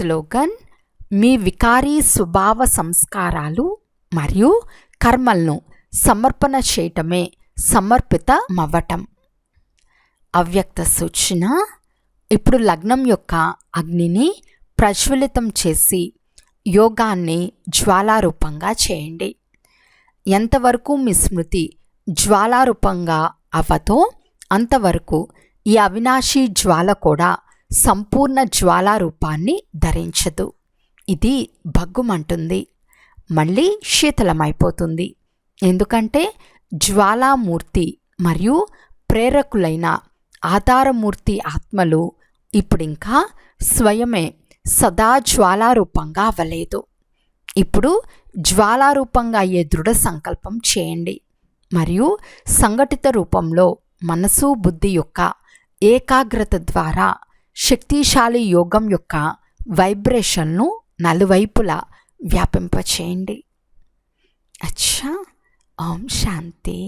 Slogan: మీ వికారీ స్వభావ సంస్కారాలు మరియు కర్మలను సమర్పణ చేయటమే సమర్పితమవ్వటం. అవ్యక్త సూచన: ఇప్పుడు లగ్నం యొక్క అగ్నిని ప్రజ్వలితం చేసి యోగాన్ని జ్వాలారూపంగా చేయండి. ఎంతవరకు మీ స్మృతి జ్వాలారూపంగా అవ్వదో అంతవరకు ఈ అవినాశీ జ్వాల కూడా సంపూర్ణ జ్వాలారూపాన్ని ధరించదు. ఇది భగ్గుమంటుంది, మళ్ళీ శీతలమైపోతుంది. ఎందుకంటే జ్వాలామూర్తి మరియు ప్రేరకులైన ఆధారమూర్తి ఆత్మలు ఇప్పుడింకా స్వయమే సదా జ్వాలారూపంగా అవ్వలేదు. ఇప్పుడు జ్వాలారూపంగా అయ్యే దృఢ సంకల్పం చేయండి మరియు సంఘటిత రూపంలో మనసు బుద్ధి యొక్క ఏకాగ్రత ద్వారా శక్తిశాలి యోగం యొక్క వైబ్రేషన్ను నలువైపులా వ్యాపింపచేయండి. అచ్చా. ఓం శాంతి.